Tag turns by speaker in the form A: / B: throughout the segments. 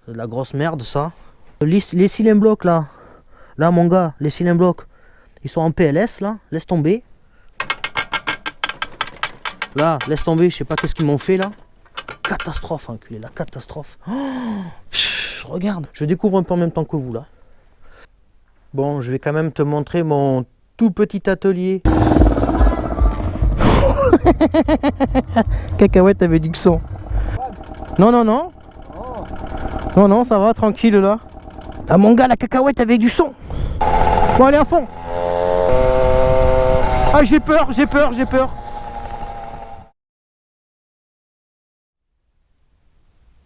A: C'est de la grosse merde ça. Les cylindres blocs là. Là mon gars, les cylindres blocs. Ils sont en PLS là. Laisse tomber. Là, laisse tomber. Je sais pas qu'est-ce qu'ils m'ont fait là. Catastrophe, enculé, la catastrophe. Oh, regarde. Je découvre un peu en même temps que vous là. Bon, je vais quand même te montrer mon tout petit atelier. Cacahuète avec du son. Non, non, non. Non, non, ça va, tranquille là. Ah mon gars, la cacahuète avec du son. Bon, allez à fond. Ah, j'ai peur, j'ai peur, j'ai peur.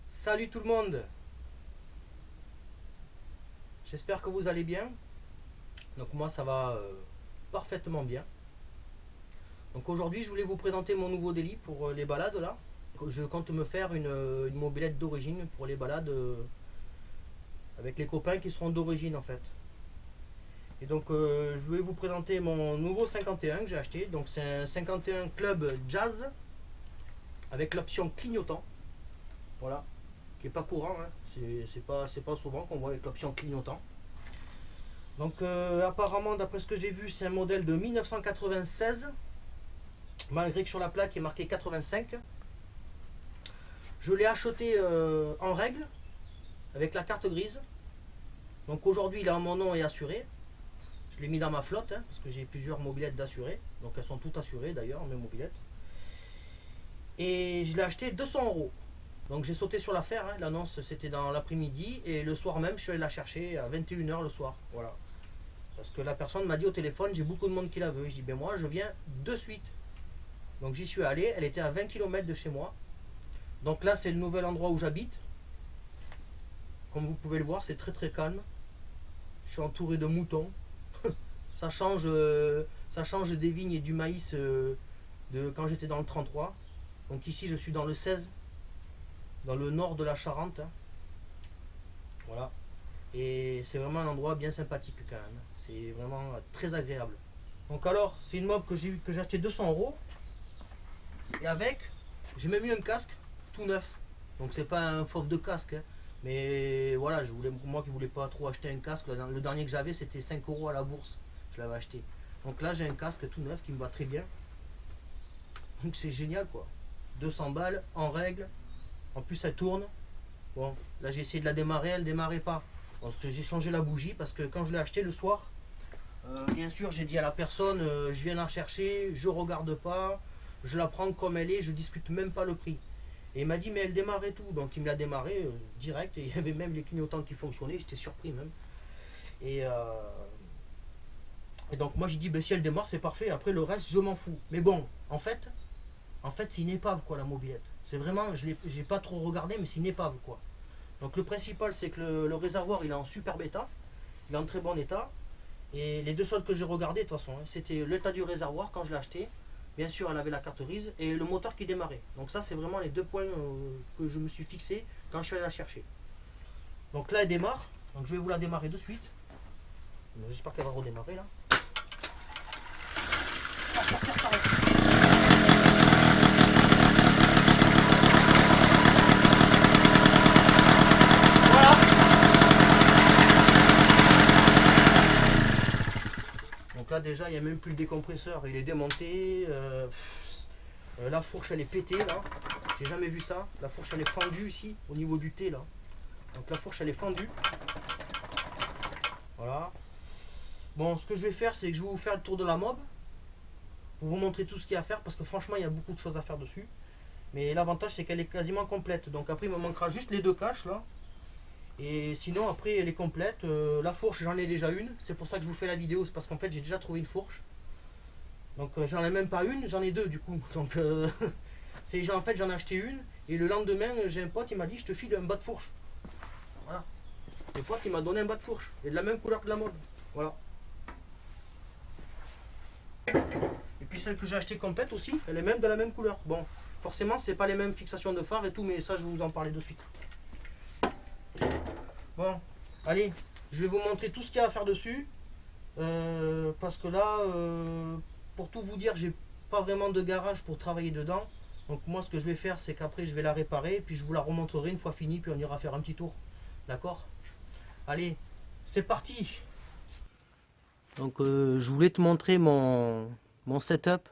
A: Salut tout le monde. J'espère que vous allez bien. Donc moi ça va parfaitement bien. Donc aujourd'hui je voulais vous présenter mon nouveau délit pour les balades là. Je compte me faire une mobilette d'origine pour les balades avec les copains qui seront d'origine en fait. Et donc je voulais vous présenter mon nouveau 51 que j'ai acheté. Donc c'est un 51 Club Jazz avec l'option clignotant. Voilà, qui est pas courant, hein. C'est pas souvent qu'on voit avec l'option clignotant. Donc apparemment d'après ce que j'ai vu c'est un modèle de 1996, malgré que sur la plaque il est marqué 85. Je l'ai acheté en règle avec la carte grise. Donc aujourd'hui il est en mon nom et assuré. Je l'ai mis dans ma flotte hein, parce que j'ai plusieurs mobilettes d'assurés. Donc elles sont toutes assurées d'ailleurs mes mobilettes. Et je l'ai acheté 200 €. Donc j'ai sauté sur l'affaire, hein. L'annonce c'était dans l'après-midi et le soir même je suis allé la chercher à 21 h le soir. Voilà. Parce que la personne m'a dit au téléphone, j'ai beaucoup de monde qui la veut. Je dis, ben moi je viens de suite. Donc j'y suis allé, elle était à 20 km de chez moi. Donc là c'est le nouvel endroit où j'habite. Comme vous pouvez le voir, c'est très très calme. Je suis entouré de moutons. ça change des vignes et du maïs de quand j'étais dans le 33. Donc ici je suis dans le 16, dans le nord de la Charente. Voilà. Et c'est vraiment un endroit bien sympathique quand même. C'est vraiment très agréable. Donc alors, c'est une mob que j'ai acheté 200 €. Et avec, j'ai même eu un casque tout neuf. Donc c'est pas un fauve de casque. Hein. Mais voilà, moi qui voulais pas trop acheter un casque, le dernier que j'avais c'était 5 € à la bourse. Je l'avais acheté. Donc là j'ai un casque tout neuf qui me va très bien. Donc c'est génial quoi. 200 balles en règle. En plus elle tourne. Bon, là j'ai essayé de la démarrer, elle ne démarrait pas. Donc j'ai changé la bougie parce que quand je l'ai acheté le soir, bien sûr j'ai dit à la personne, je viens la chercher, je regarde pas, je la prends comme elle est, je discute même pas le prix. Et il m'a dit mais elle démarre et tout, donc il me l'a démarré direct et il y avait même les clignotants qui fonctionnaient, j'étais surpris même. Et donc moi j'ai dit ben, si elle démarre c'est parfait, après le reste je m'en fous. Mais bon, en fait c'est une épave quoi la mobilette. C'est vraiment, j'ai pas trop regardé mais c'est une épave quoi. Donc le principal c'est que le réservoir il est en super état, il est en très bon état. Et les deux soldes que j'ai regardé de toute façon, hein, c'était l'état du réservoir quand je l'ai acheté. Bien sûr elle avait la carte grise et le moteur qui démarrait. Donc ça c'est vraiment les deux points que je me suis fixé quand je suis allé la chercher. Donc là elle démarre, donc je vais vous la démarrer de suite. J'espère qu'elle va redémarrer là. Ça va. Donc là déjà il n'y a même plus le décompresseur, il est démonté. La fourche elle est pétée là. J'ai jamais vu ça. La fourche elle est fendue ici au niveau du T là. Donc la fourche elle est fendue. Voilà. Bon ce que je vais faire c'est que je vais vous faire le tour de la mob. Pour vous montrer tout ce qu'il y a à faire parce que franchement il y a beaucoup de choses à faire dessus. Mais l'avantage c'est qu'elle est quasiment complète. Donc après il me manquera juste les deux caches là. Et sinon après elle est complète. La fourche j'en ai déjà une. C'est pour ça que je vous fais la vidéo. C'est parce qu'en fait j'ai déjà trouvé une fourche. Donc j'en ai même pas une, j'en ai deux du coup. Donc en fait j'en ai acheté une. Et le lendemain j'ai un pote il m'a dit je te file un bas de fourche. Voilà. Le pote il m'a donné un bas de fourche. Il est de la même couleur que la mob. Voilà. Et puis celle que j'ai achetée complète aussi, elle est même de la même couleur. Bon, forcément c'est pas les mêmes fixations de phare et tout, mais ça je vais vous en parler de suite. Bon, allez, je vais vous montrer tout ce qu'il y a à faire dessus. Parce que là, pour tout vous dire, j'ai pas vraiment de garage pour travailler dedans. Donc moi ce que je vais faire c'est qu'après je vais la réparer, puis je vous la remontrerai une fois finie, puis on ira faire un petit tour. D'accord? Allez, c'est parti. Donc je voulais te montrer mon setup.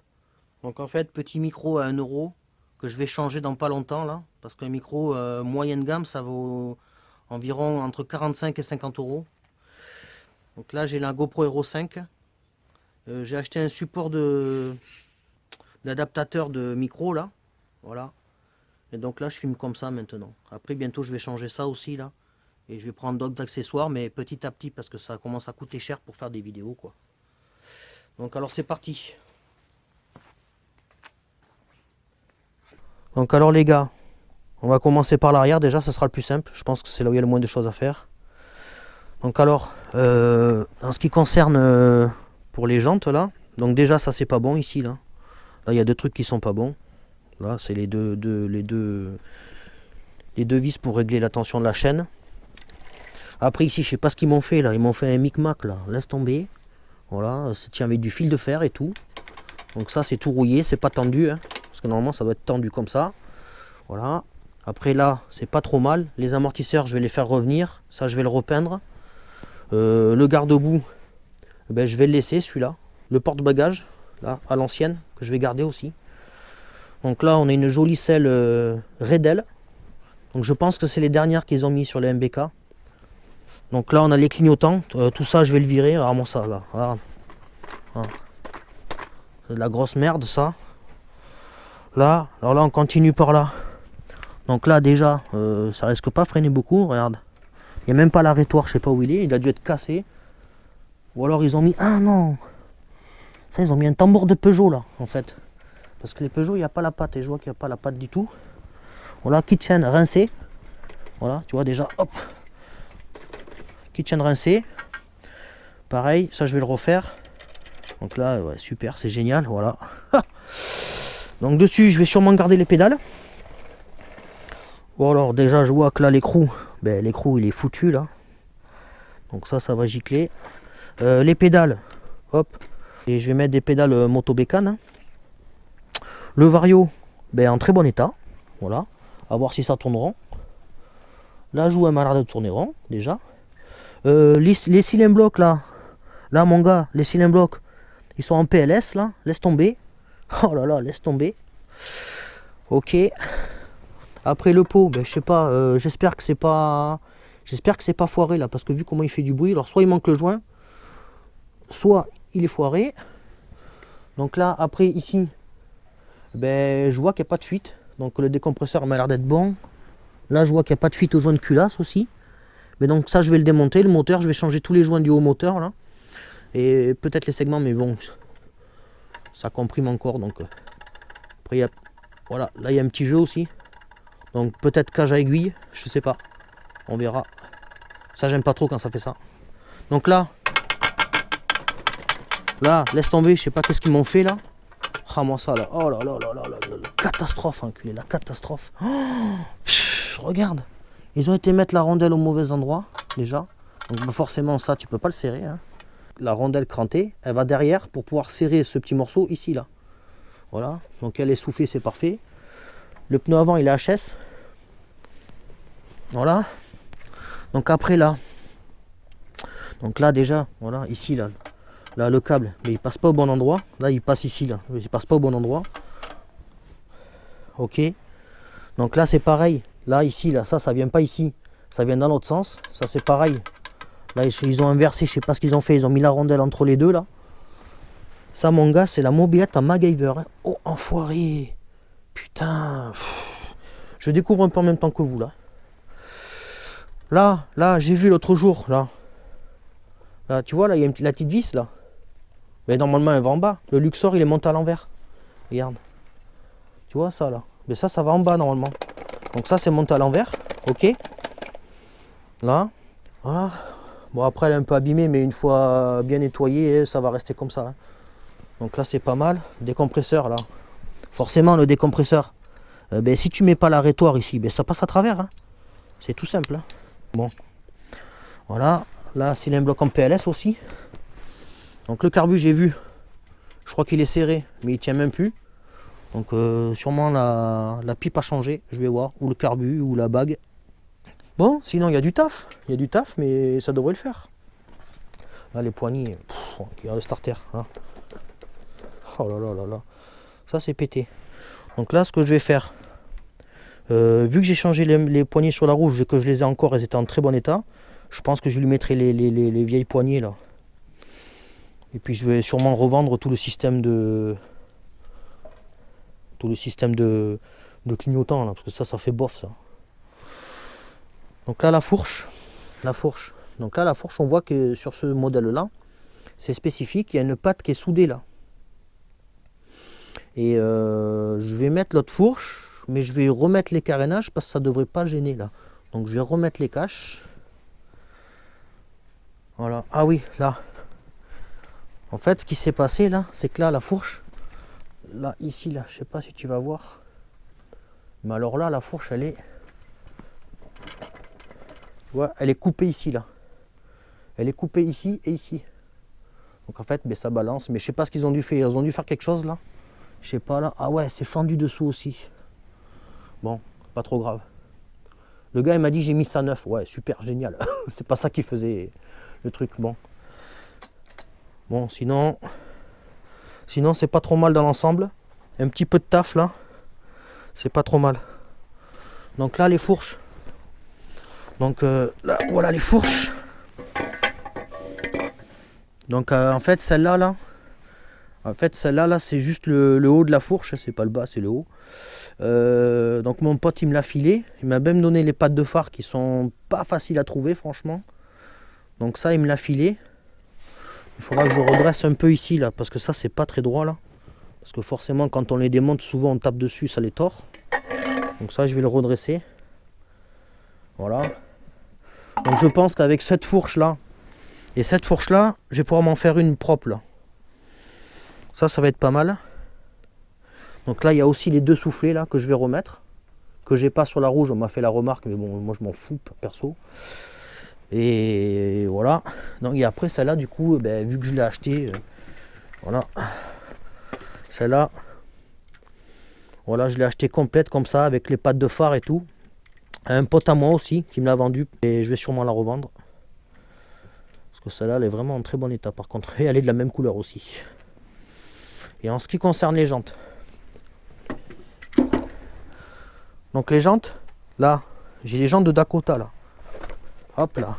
A: Donc en fait, petit micro à 1 euro que je vais changer dans pas longtemps là. Parce qu'un micro moyenne gamme, ça vaut environ entre 45 et 50 euros. Donc là, j'ai la GoPro Hero 5. J'ai acheté un support d'adaptateur de micro là. Voilà. Et donc là, je filme comme ça maintenant. Après, bientôt, je vais changer ça aussi là. Et je vais prendre d'autres accessoires, mais petit à petit, parce que ça commence à coûter cher pour faire des vidéos, quoi. Donc alors, c'est parti. Donc alors les gars, on va commencer par l'arrière. Déjà, ça sera le plus simple. Je pense que c'est là où il y a le moins de choses à faire. Donc alors, en ce qui concerne pour les jantes là, donc déjà, ça c'est pas bon ici là. Là, il y a 2 trucs qui sont pas bons. Là, c'est les deux vis pour régler la tension de la chaîne. Après ici, je sais pas ce qu'ils m'ont fait là. Ils m'ont fait un micmac là. Laisse tomber. Voilà, ça tient avec du fil de fer et tout. Donc ça, c'est tout rouillé, c'est pas tendu. Hein, parce que normalement, ça doit être tendu comme ça. Voilà. Après là, c'est pas trop mal. Les amortisseurs, je vais les faire revenir. Ça, je vais le repeindre. Le garde-boue, ben, je vais le laisser celui-là. Le porte-bagages, là, à l'ancienne, que je vais garder aussi. Donc là, on a une jolie selle Redel. Donc je pense que c'est les dernières qu'ils ont mis sur les MBK. Donc là, on a les clignotants. Tout ça, je vais le virer. Regarde-moi ça, là. Regarde. Voilà. C'est de la grosse merde, ça. Là, alors là, on continue par là. Donc là, déjà, ça risque pas freiner beaucoup. Regarde. Il n'y a même pas l'arrêtoir, je sais pas où il est. Il a dû être cassé. Ou alors, ils ont mis... Ah non! Ça, ils ont mis un tambour de Peugeot, là, en fait. Parce que les Peugeot, il n'y a pas la patte. Et je vois qu'il n'y a pas la patte du tout. Voilà, kitchen rincé. Voilà, tu vois déjà, hop. Kitchen rincé. Pareil, ça je vais le refaire. Donc là, ouais, super, c'est génial, voilà. Donc dessus, je vais sûrement garder les pédales. Bon alors déjà, je vois que là l'écrou, ben, l'écrou il est foutu là. Donc ça va gicler. Les pédales, hop. Et je vais mettre des pédales moto bécane. Hein. Le vario, ben, en très bon état. Voilà. À voir si ça tourne rond. La joue, elle m'a l'air de tourner rond déjà. Les cylindres blocs là, mon gars, les cylindres blocs, ils sont en PLS là, laisse tomber. Oh là là, laisse tomber. Ok. Après le pot, ben, je sais pas, j'espère que c'est pas foiré là, parce que vu comment il fait du bruit, alors soit il manque le joint, soit il est foiré. Donc là, après ici, ben, je vois qu'il n'y a pas de fuite. Donc le décompresseur m'a l'air d'être bon. Là, je vois qu'il n'y a pas de fuite au joint de culasse aussi. Mais donc ça, je vais le démonter. Le moteur, je vais changer tous les joints du haut moteur là. Et peut-être les segments, mais bon, ça comprime encore. Donc après, voilà, là il y a un petit jeu aussi. Donc peut-être cage à aiguille, je sais pas. On verra. Ça, j'aime pas trop quand ça fait ça. Donc là, laisse tomber. Je sais pas qu'est-ce qu'ils m'ont fait là. Ah moi ça là. Oh là là là là là là. Catastrophe, enculé, la catastrophe. Oh, regarde. Ils ont été mettre la rondelle au mauvais endroit, déjà. Donc forcément, ça, tu peux pas le serrer. Hein. La rondelle crantée, elle va derrière pour pouvoir serrer ce petit morceau ici, là. Voilà. Donc elle est soufflée, c'est parfait. Le pneu avant, il est HS. Voilà. Donc après, là. Donc là, déjà, voilà, ici, là. Là, le câble, mais il passe pas au bon endroit. Là, il passe ici, là. Il passe pas au bon endroit. Ok. Donc là, c'est pareil. Là, ici, là, ça vient pas ici. Ça vient dans l'autre sens. Ça, c'est pareil. Là, ils ont inversé. Je sais pas ce qu'ils ont fait. Ils ont mis la rondelle entre les deux, là. Ça, mon gars, c'est la mobilette à MacGyver. Hein. Oh, enfoiré. Putain. Je découvre un peu en même temps que vous, là. Là, j'ai vu l'autre jour, là. Là, tu vois, là, il y a la petite vis, là. Mais normalement, elle va en bas. Le Luxor, il est monté à l'envers. Regarde. Tu vois, ça, là. Mais ça va en bas, normalement. Donc ça, c'est monté à l'envers. Ok. Là. Voilà. Bon, après, elle est un peu abîmée, mais une fois bien nettoyée, ça va rester comme ça. Hein. Donc là, c'est pas mal. Décompresseur, là. Forcément, le décompresseur, ben, si tu mets pas l'arrêtoir ici, ben, ça passe à travers. Hein. C'est tout simple. Hein. Bon. Voilà. Là, c'est un bloc en PLS aussi. Donc le carbu, j'ai vu. Je crois qu'il est serré, mais il tient même plus. Donc sûrement la pipe a changé. Je vais voir. Ou le carbu, ou la bague. Bon, sinon il y a du taf. Il y a du taf, mais ça devrait le faire. Là, les poignées, regarde le starter. Hein. Oh là là là là. Ça, c'est pété. Donc là, ce que je vais faire, vu que j'ai changé les poignées sur la rouge et que je les ai encore, elles étaient en très bon état, je pense que je lui mettrai les vieilles poignées là. Et puis je vais sûrement revendre tout le système de clignotant là, parce que ça fait bof ça. Donc là la fourche. Donc là la fourche, on voit que sur ce modèle là, c'est spécifique, il y a une patte qui est soudée là. Et je vais mettre l'autre fourche, mais je vais remettre les carénages parce que ça devrait pas gêner là. Donc je vais remettre les caches. Voilà. Ah oui, là. En fait, ce qui s'est passé là, c'est que là, la fourche, là, ici, là, je sais pas si tu vas voir. Mais alors là, la fourche, elle est... Tu vois, elle est coupée ici, là. Elle est coupée ici et ici. Donc en fait, ben, ça balance. Mais je sais pas ce qu'ils ont dû faire. Ils ont dû faire quelque chose là. Je sais pas là. Ah ouais, c'est fendu dessous aussi. Bon, pas trop grave. Le gars, il m'a dit j'ai mis ça neuf. Ouais, super, génial. C'est pas ça qui faisait le truc. Bon, sinon c'est pas trop mal dans l'ensemble. Un petit peu de taf là. C'est pas trop mal. Donc là, les fourches. Donc là, voilà les fourches. Donc en fait, celle-là, là, c'est juste le haut de la fourche. C'est pas le bas, c'est le haut. Donc mon pote, il me l'a filé. Il m'a même donné les pattes de phare qui sont pas faciles à trouver, franchement. Donc ça, il me l'a filé. Il faudra que je redresse un peu ici, là, parce que ça, c'est pas très droit, là. Parce que forcément, quand on les démonte, souvent, on tape dessus, ça les tord. Donc ça, je vais le redresser. Voilà. Donc je pense qu'avec cette fourche-là, et cette fourche-là, je vais pouvoir m'en faire une propre, là. Ça va être pas mal. Donc là, il y a aussi les deux soufflets, là, que je vais remettre. Que j'ai pas sur la rouge, on m'a fait la remarque, mais bon, moi, je m'en fous, perso. Et voilà. Donc, et après celle-là, du coup, ben, vu que je l'ai acheté, voilà. Celle-là, voilà, je l'ai acheté complète comme ça, avec les pattes de phare et tout. Un pote à moi aussi qui me l'a vendu et je vais sûrement la revendre. Parce que celle-là, elle est vraiment en très bon état par contre. Et elle est de la même couleur aussi. Et en ce qui concerne les jantes. Donc les jantes, là, j'ai des jantes de Dakota là. Hop là.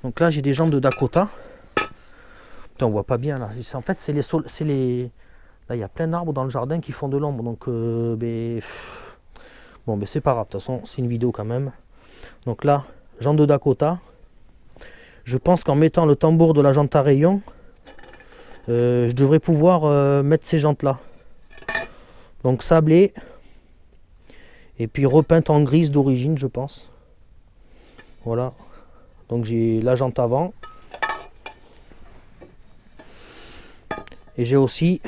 A: Donc là j'ai des jantes de Dakota. Putain, on voit pas bien là. En fait c'est les. Là il y a plein d'arbres dans le jardin qui font de l'ombre. Donc bon ben c'est pas grave. De toute façon c'est une vidéo quand même. Donc là, jantes de Dakota. Je pense qu'en mettant le tambour de la jante à rayon, je devrais pouvoir mettre ces jantes là. Donc sablé. Et puis repeinte en grise d'origine je pense. Voilà, donc j'ai la jante avant et j'ai aussi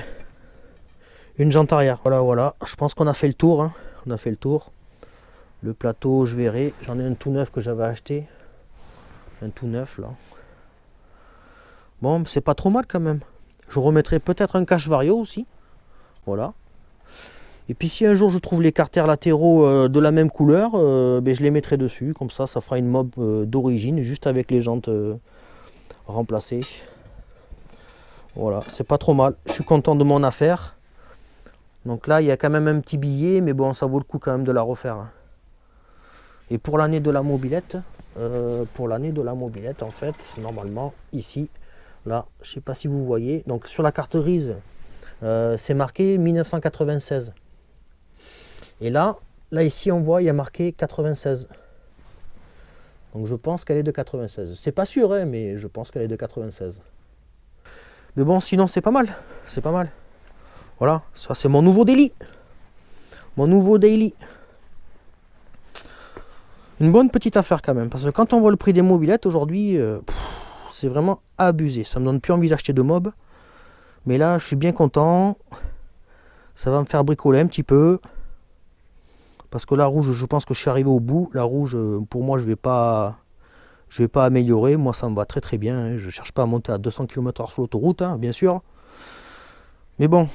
A: une jante arrière. Voilà, je pense qu'on a fait le tour, hein. On a fait le tour. Le plateau, je verrai. J'en ai un tout neuf que j'avais acheté, un tout neuf là. Bon, c'est pas trop mal quand même. Je remettrai peut-être un cache vario aussi. Voilà. Et puis si un jour je trouve les carters latéraux de la même couleur, ben, je les mettrai dessus. Comme ça fera une mob d'origine, juste avec les jantes remplacées. Voilà, c'est pas trop mal. Je suis content de mon affaire. Donc là, il y a quand même un petit billet, mais bon, ça vaut le coup quand même de la refaire. Et pour l'année de la mobilette, en fait, normalement, ici, là, je sais pas si vous voyez. Donc sur la carte grise, c'est marqué 1996. Et là ici on voit il y a marqué 96. Donc je pense qu'elle est de 96. C'est pas sûr hein, mais je pense qu'elle est de 96. Mais bon sinon c'est pas mal. C'est pas mal. Voilà, ça c'est mon nouveau daily. Mon nouveau daily. Une bonne petite affaire quand même. Parce que quand on voit le prix des mobilettes aujourd'hui, c'est vraiment abusé. Ça me donne plus envie d'acheter de mob. Mais là je suis bien content. Ça va me faire bricoler un petit peu. Parce que la rouge, je pense que je suis arrivé au bout. La rouge, pour moi, je vais pas améliorer. Moi, ça me va très très bien. Hein. Je cherche pas à monter à 200 km/h sur l'autoroute, hein, bien sûr. Mais bon,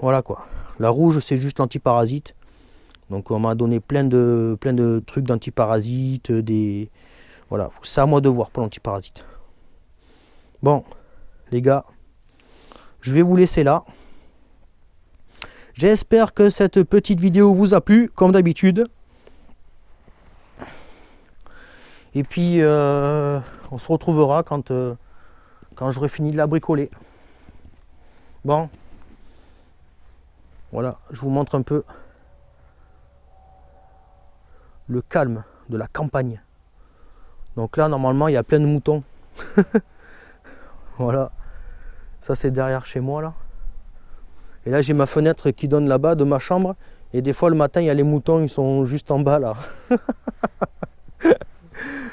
A: voilà quoi. La rouge, c'est juste l'antiparasite. Donc on m'a donné plein de trucs d'antiparasites, des... Voilà, c'est à moi de voir pour l'antiparasite. Bon, les gars, je vais vous laisser là. J'espère que cette petite vidéo vous a plu, comme d'habitude. Et puis, on se retrouvera quand j'aurai fini de la bricoler. Bon, voilà, je vous montre un peu le calme de la campagne. Donc là, normalement, il y a plein de moutons. Voilà, ça c'est derrière chez moi là. Et là, j'ai ma fenêtre qui donne là-bas de ma chambre. Et des fois, le matin, il y a les moutons, ils sont juste en bas là.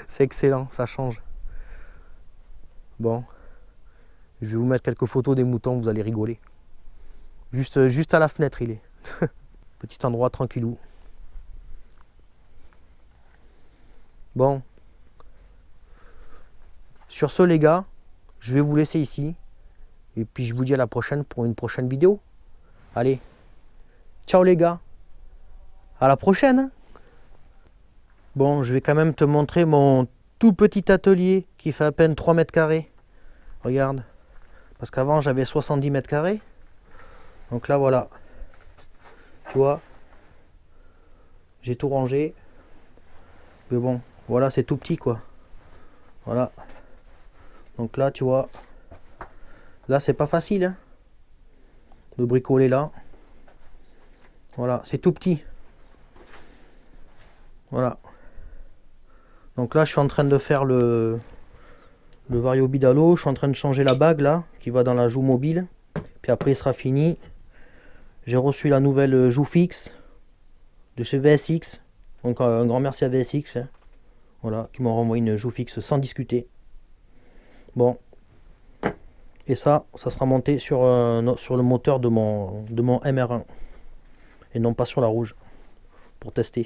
A: C'est excellent, ça change. Bon, je vais vous mettre quelques photos des moutons, vous allez rigoler. Juste à la fenêtre, il est. Petit endroit tranquillou. Bon. Sur ce, les gars, je vais vous laisser ici. Et puis, je vous dis à la prochaine pour une prochaine vidéo. Allez. Ciao, les gars. À la prochaine. Bon, je vais quand même te montrer mon tout petit atelier qui fait à peine 3 mètres carrés. Regarde. Parce qu'avant, j'avais 70 mètres carrés. Donc là, voilà. Tu vois. J'ai tout rangé. Mais bon, voilà, c'est tout petit, quoi. Voilà. Donc là, tu vois. Là, c'est pas facile, hein, de bricoler là. Voilà, c'est tout petit. Voilà. Donc là, je suis en train de faire le variobidalo. Je suis en train de changer la bague là, qui va dans la joue mobile. Puis après, il sera fini. J'ai reçu la nouvelle joue fixe de chez VSX. Donc un grand merci à VSX. Hein. Voilà, qui m'ont renvoyé une joue fixe sans discuter. Bon. Et ça sera monté sur le moteur de mon MR1. Et non pas sur la rouge. Pour tester.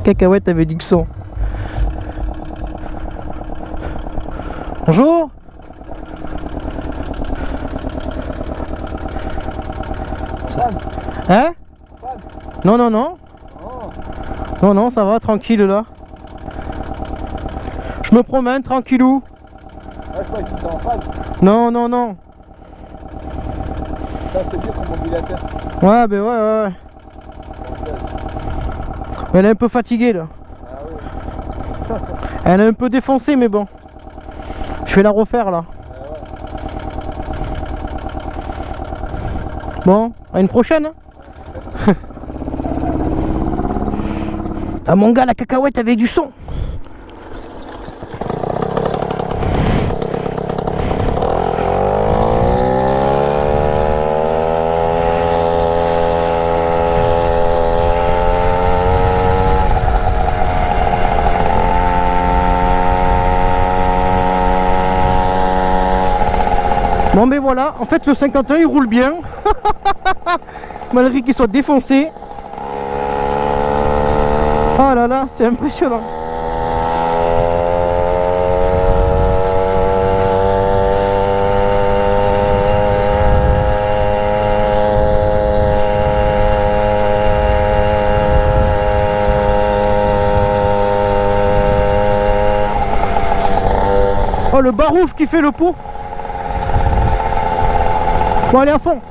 A: Cacahuète avec du son. Bonjour. Hein? Non, non, non. Non, non, ça va, tranquille là. Je me promène, tranquillou.
B: Ah, je crois que tu étais en phase.
A: Non, non, non.
B: Ça, c'est mieux comme mobilateur.
A: Ouais, ben ouais. Mais elle est un peu fatiguée là.
B: Ah oui.
A: Elle est un peu défoncée, mais bon. Je vais la refaire là.
B: Ah ouais.
A: Bon, à une prochaine. Ah mon gars, la cacahuète avec du son. Bon ben voilà, en fait le 51 il roule bien. Malgré qu'il soit défoncé. Oh là là, c'est impressionnant. Oh le barouf qui fait le pot. Bon allez à fond.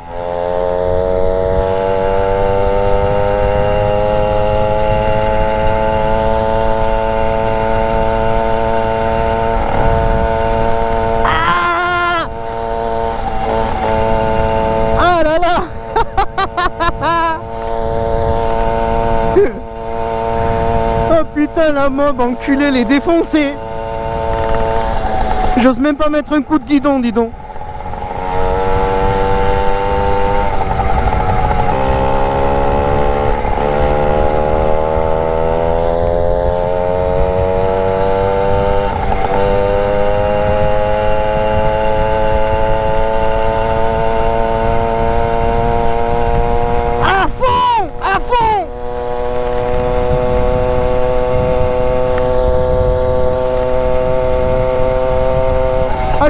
A: Oh putain, la mob enculée, les défoncés. J'ose même pas mettre un coup de guidon, dis donc.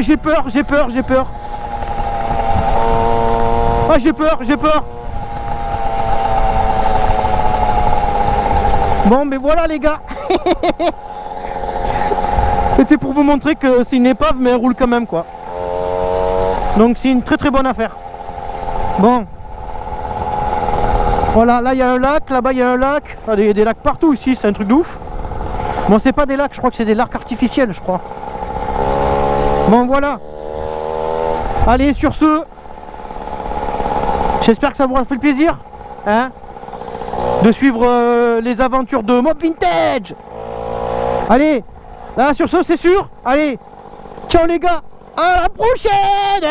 A: j'ai peur, j'ai peur, j'ai peur. Ah, j'ai peur, j'ai peur. Bon, mais voilà les gars. C'était pour vous montrer que c'est une épave, mais elle roule quand même, quoi. Donc c'est une très très bonne affaire. Bon. Voilà, là il y a un lac, là-bas il y a un lac. Ah, des lacs partout ici, c'est un truc de ouf. Bon, c'est pas des lacs, je crois que c'est des lacs artificiels, je crois. Bon, voilà. Allez, sur ce, j'espère que ça vous a fait le plaisir, hein, de suivre les aventures de Mob Vintage. Allez, là sur ce c'est sûr. Allez, ciao les gars, à la prochaine.